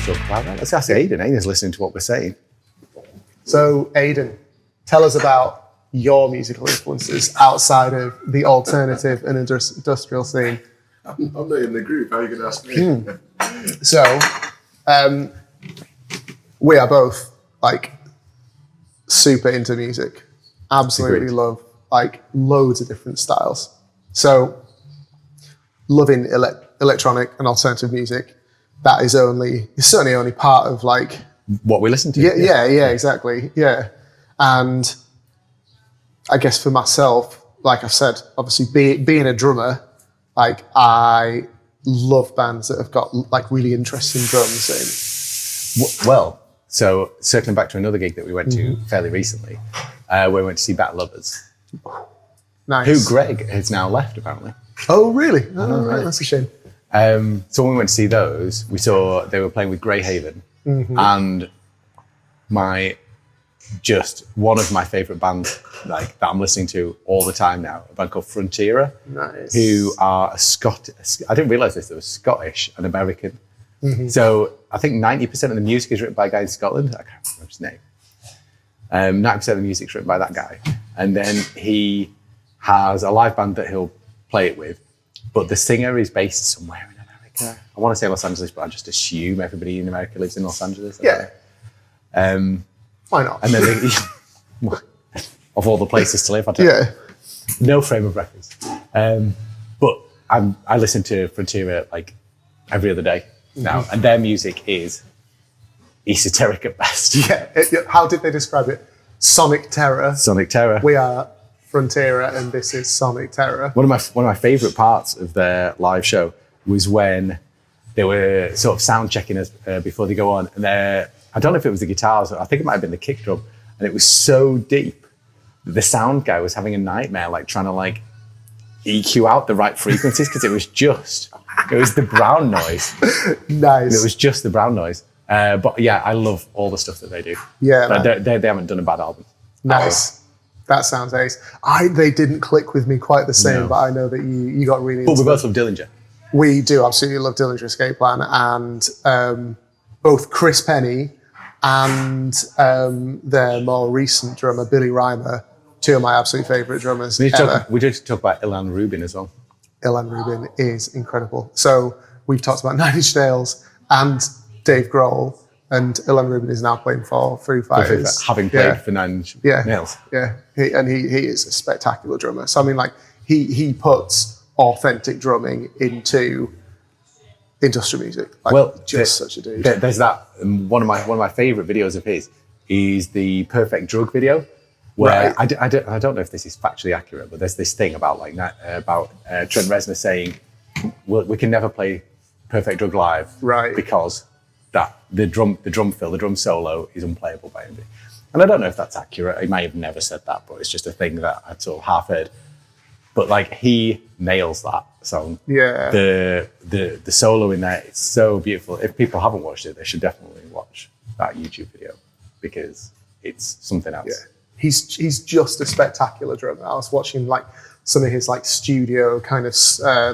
talk about that. Let's ask Aidan. Aidan's listening to what we're saying. So, Aidan, tell us about your musical influences outside of the alternative and industrial scene. I'm not in the group. How are you going to ask me? So, we are both like super into music. Absolutely Agreed. love like loads of different styles. So, loving electronic and alternative music. That is certainly only part of like What we listen to. yeah, exactly. Yeah. And I guess for myself, like I've said, obviously being a drummer, like I love bands that have got like really interesting drums in. Well, so circling back to another gig that we went to fairly recently, where we went to see Battle Lovers, Nice. who Greg has now left apparently. Oh, really? Oh, right. That's a shame. So when we went to see those, we saw they were playing with Greyhaven, and one of my favourite bands like that I'm listening to all the time now, a band called Frontiera, Nice. who are I didn't realise this, they were Scottish and American. So I think 90% of the music is written by a guy in Scotland. I can't remember his name. 90% of the music is written by that guy. And then he has a live band that he'll play it with, but the singer is based somewhere in America. I want to say Los Angeles, but I just assume everybody in America lives in Los Angeles. Yeah. Why not? And then of all the places to live, I don't know. No frame of reference. But I listen to Frontiera like every other day now, and their music is esoteric at best. Yeah. How did they describe it? Sonic Terror. Sonic Terror. We are Frontiera, and this is Sonic Terror. One of my favourite parts of their live show was when they were sort of sound checking us before they go on, and I don't know if it was the guitars, or I think it might have been the kick drum, and it was so deep that the sound guy was having a nightmare, like trying to like EQ out the right frequencies because it was the brown noise. Nice. It was just the brown noise. But yeah, I love all the stuff that they do. Yeah, but they haven't done a bad album. Nice. That sounds ace. They didn't click with me quite the same, No. but I know that you got really But into we both love Dillinger. We do absolutely love Dillinger Escape Plan, and both Chris Penny and their more recent drummer, Billy Reimer, two of my absolute favourite drummers We ever. did talk about Ilan Rubin as well. Ilan Rubin is incredible. So we've talked about Nine Inch Nails and Dave Grohl, and Ilan Rubin is now playing for Foo Fighters. Having played for Nine Inch Nails. Yeah, he is a spectacular drummer. So I mean, like he puts authentic drumming into industrial music. Like, such a dude. There's that. One of my favourite videos of his is the Perfect Drug video, where I don't know if this is factually accurate, but there's this thing about Trent Reznor saying we can never play Perfect Drug live, because that the drum fill, the drum solo is unplayable by anybody. And I don't know if that's accurate. He may have never said that, but it's just a thing that I sort of half heard. But like he nails that song. Yeah. The solo in there, it's so beautiful. If people haven't watched it, they should definitely watch that YouTube video because it's something else. Yeah. He's just a spectacular drummer. I was watching like some of his like studio kind of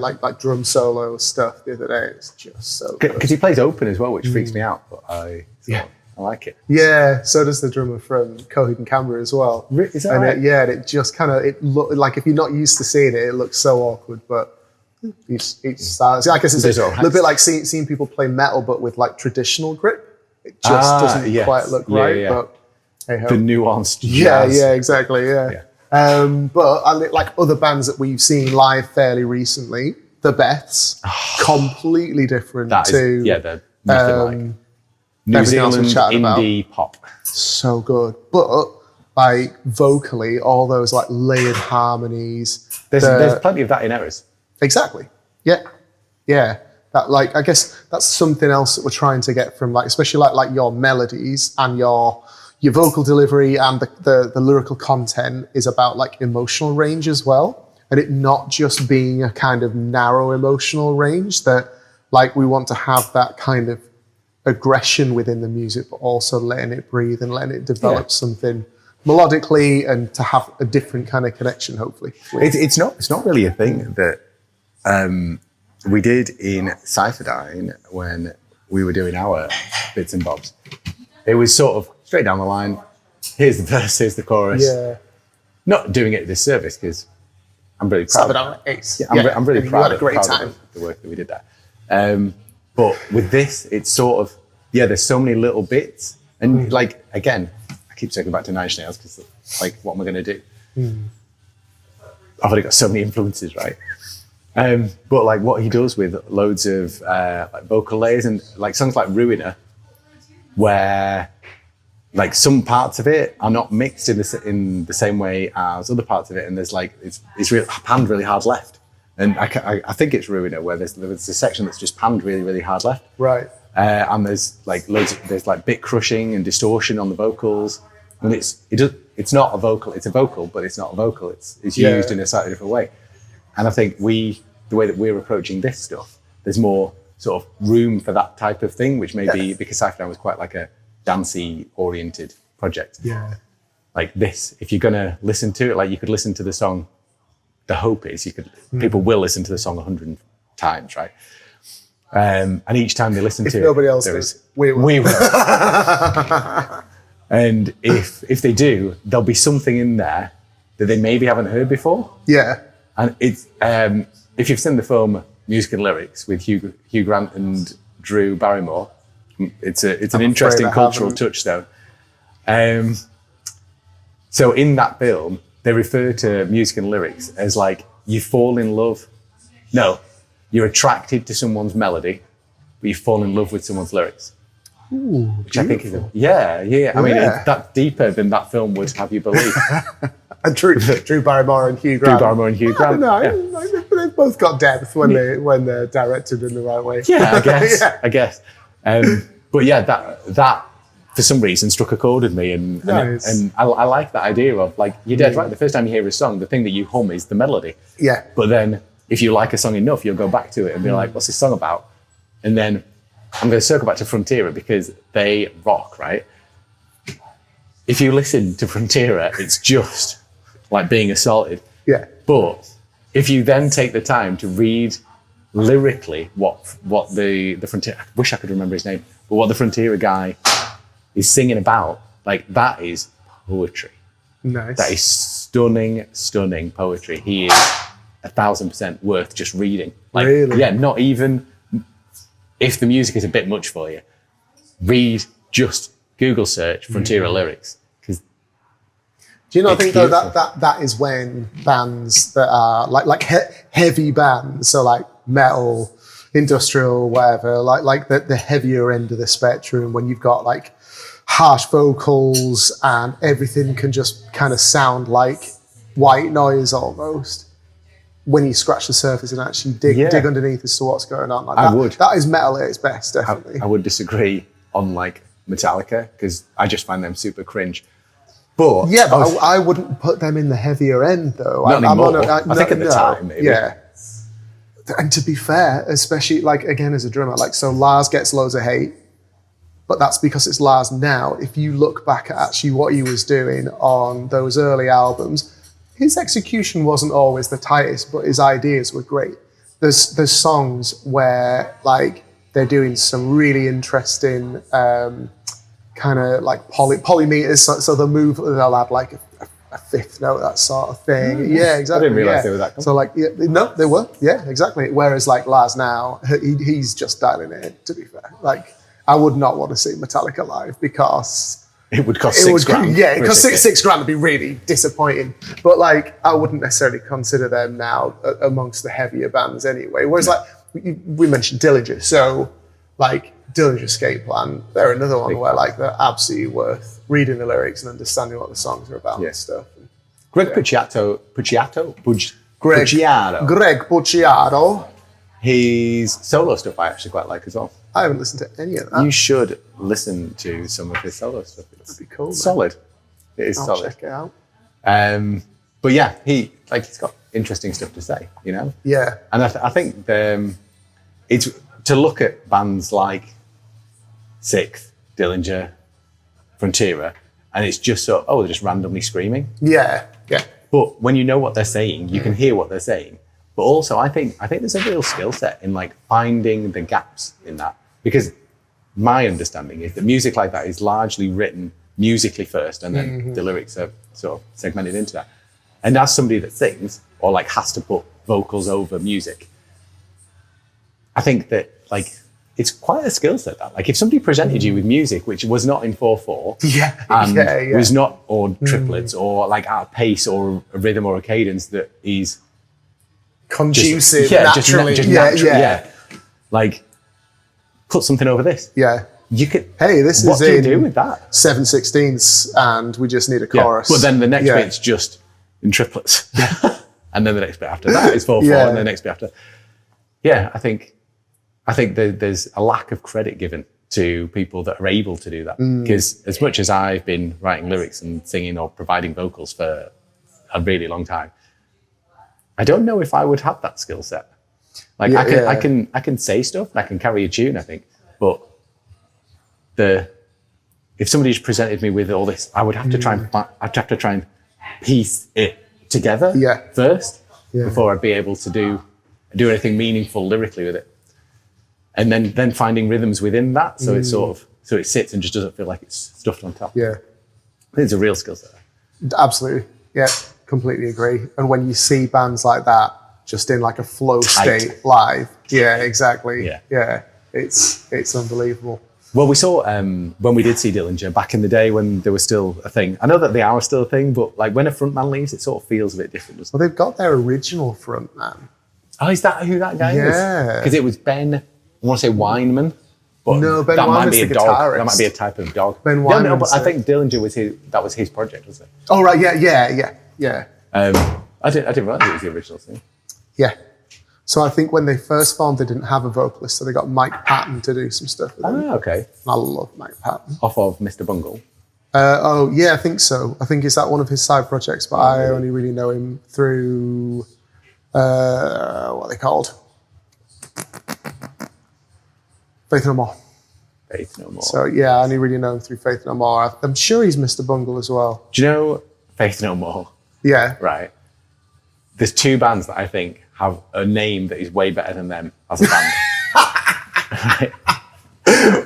like drum solo stuff the other day. It's just so good. Because he plays open as well, which freaks me out, but I like it. Yeah, so does the drummer from Coheed and Cambria as well. Is that right? And it just kind of, it look like if you're not used to seeing it, it looks so awkward, but each style. So I guess it's a little bit like seeing people play metal, but with like traditional grip. It just doesn't quite look right, but hey ho. The nuanced jazz. Yeah, exactly, yeah. But like other bands that we've seen live fairly recently, the Beths, completely different to... they're nothing like New Zealand indie pop. So good. But like vocally, all those like layered harmonies. There's plenty of that in ERRRRORS. Exactly. Yeah. That like I guess that's something else that we're trying to get from like especially like your melodies and your vocal delivery and the lyrical content is about like emotional range as well. And it not just being a kind of narrow emotional range that like we want to have that kind of aggression within the music, but also letting it breathe and letting it develop something melodically and to have a different kind of connection, hopefully. It's not really a thing that we did in Cypherdyne when we were doing our bits and bobs, it was sort of straight down the line. Here's the verse, here's the chorus. Yeah. Not doing it a disservice because I'm really proud. I'm really proud of the work that we did there. But with this, it's sort of, there's so many little bits. And like, again, I keep circling back to Nine Inch Nails because like, what am I going to do? I've already got so many influences, right? But like what he does with loads of like vocal layers and like songs like Ruiner, where like some parts of it are not mixed in the same way as other parts of it, and there's like it's panned really hard left, and I think it's Ruiner where there's a section that's just panned really really hard left, right? And there's like there's like bit crushing and distortion on the vocals, and it's not a vocal, it's a vocal, but it's not a vocal. It's used in a slightly different way, and I think the way that we're approaching this stuff, there's more sort of room for that type of thing, which maybe because Cypher Down was quite like a dancey oriented project. Yeah. Like this, if you're gonna listen to it, like you could listen to the song. The hope is people will listen to the song 100 times, right? And each time they listen to it, nobody else does, we will. And if they do, there'll be something in there that they maybe haven't heard before. Yeah. And it's if you've seen the film Music and Lyrics with Hugh Grant and Drew Barrymore, it's an interesting cultural touchstone. So in that film, they refer to music and lyrics as like you fall in love. No, you're attracted to someone's melody, but you fall in love with someone's lyrics. Ooh, which beautiful. I think is yeah. I mean, that's deeper than that film would have you believe. And Drew Barrymore and Hugh Grant. They've both got depth when they're directed in the right way. Yeah, I guess. But yeah, that for some reason struck a chord with me, and I like that idea of like you're dead right. The first time you hear a song, the thing that you hum is the melody. Yeah. But then if you like a song enough, you'll go back to it and be like, "What's this song about?" And then I'm going to circle back to Frontiera because they rock, right? If you listen to Frontiera, it's just like being assaulted. Yeah. But if you then take the time to read lyrically what the Frontiera, I wish I could remember his name, but what the Frontiera guy is singing about, like that is poetry. Nice. That is stunning poetry. He is 1,000% worth just reading. Like, really? Yeah, not even if the music is a bit much for you, read, just Google search Frontiera lyrics. Do you not think though that is when bands that are like heavy bands, so like metal, industrial, whatever, like the heavier end of the spectrum, when you've got like harsh vocals and everything can just kind of sound like white noise almost. When you scratch the surface and actually dig underneath as to what's going on, like that is metal at its best, definitely. I would disagree on like Metallica because I just find them super cringe. But I wouldn't put them in the heavier end though. Not anymore. I think at the time, maybe. Yeah. And to be fair, especially like again as a drummer, like so Lars gets loads of hate, but that's because it's Lars now. If you look back at actually what he was doing on those early albums, his execution wasn't always the tightest, but his ideas were great. There's songs where like they're doing some really interesting kind of like polymeters, so they'll add like a fifth note, that sort of thing. Yeah, exactly. I didn't realise they were that cool. So like, no, they were. Yeah, exactly. Whereas like Lars now, he's just dialing it in, to be fair. Like, I would not want to see Metallica live because it would cost $6,000. Yeah, it cost $6,000 would be really disappointing. But like, I wouldn't necessarily consider them now amongst the heavier bands anyway. Whereas like, we mentioned Dillinger, so like Dillinger Escape Plan, they're another one where like they're absolutely worth reading the lyrics and understanding what the songs are about and stuff. Greg Puciato, Greg Puciato. His solo stuff I actually quite like as well. I haven't listened to any of that. You should listen to some of his solo stuff. That'd be cool. Solid. It is solid. I'll check it out. But yeah, he's got interesting stuff to say, you know? Yeah. And I think it's to look at bands like Sixth, Dillinger, Frontiera, and it's just so, they're just randomly screaming. Yeah. But when you know what they're saying, you can hear what they're saying. But also, I think there's a real skill set in like finding the gaps in that, because my understanding is that music like that is largely written musically first, and then the lyrics are sort of segmented into that. And as somebody that sings or like has to put vocals over music, I think that like it's quite a skill set. That like if somebody presented you with music which was not in 4/4, and was not or triplets or like out of pace or a rhythm or a cadence that is conducive, naturally, like put something over this. Yeah. You could. Hey, this what is do you in do with that? 7/16, and we just need a chorus. But then the next bit's just in triplets, and then the next bit after that is 4/4, and the next bit after. Yeah, I think there's a lack of credit given to people that are able to do that, because as much as I've been writing lyrics and singing or providing vocals for a really long time, I don't know if I would have that skill set. Like I can say stuff, and I can carry a tune, I think, but if somebody just presented me with all this, I would have to try and piece it together first before I'd be able to do anything meaningful lyrically with it, and then finding rhythms within that, so it's sort of it sits and just doesn't feel like it's stuffed on top. Yeah, I think it's a real skill set. Absolutely, yeah, completely agree. And when you see bands like that just in like a flow state live, exactly, it's unbelievable. Well, we saw when we did see Dillinger back in the day when there was still a thing. I know that they are still a thing, but like when a frontman leaves, it sort of feels a bit different, doesn't it? Well, they've got their original frontman. Oh, is that who that guy is? Yeah. Because it was Ben, I want to say Weinman. But no, Ben that Weinman's might be a the dog. guitarist. That might be a type of dog. Ben Weinman. No, but I think Dillinger was his project, wasn't it? Oh, right, yeah. I didn't realize it was the original thing. Yeah. So I think when they first formed, they didn't have a vocalist, so they got Mike Patton to do some stuff with them. Oh, okay. And I love Mike Patton. Off of Mr. Bungle. I think so. I think it's that one of his side projects, but I only really know him through what are they called? Faith No More. Faith No More. So yeah, I only really know him through Faith No More. I'm sure he's Mr. Bungle as well. Do you know Faith No More? Yeah. Right. There's two bands that I think have a name that is way better than them as a band. Right?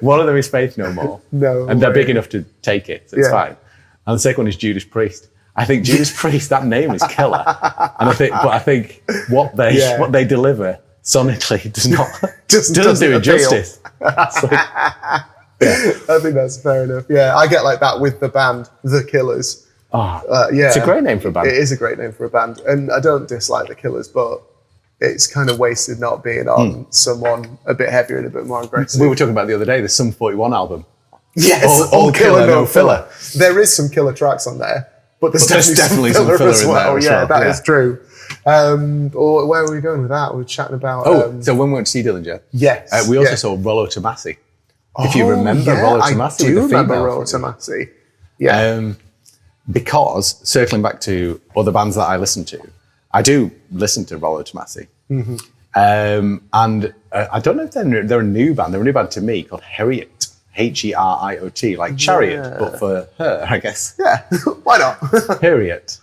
One of them is Faith No More. And they're big enough to take it, so it's fine. And the second one is Judas Priest. I think Judas Priest, that name is killer. And I think what they deliver sonically doesn't do it justice. I think that's fair enough. Yeah, I get like that with the band The Killers. It's a great name for a band. It is a great name for a band, and I don't dislike The Killers, but it's kind of wasted not being on someone a bit heavier and a bit more aggressive. We were talking about the other day, the Sum 41 album. Yes, all killer, no filler. There is some killer tracks on there, but there's definitely some filler as well. That is true. Or where were we going with that? We were chatting about... so when we went to see Dillinger, yes, we also saw Rollo Tomasi. If you remember Rollo Tomasi, I do remember Rollo Tomasi. Yeah. Because, circling back to other bands that I listen to, I do listen to Rollo Tomasi. Mm-hmm. And I don't know if they're a new band. They're a new band to me called Harriet. H-E-R-I-O-T, like chariot, but for her, I guess. Yeah, why not? Harriet.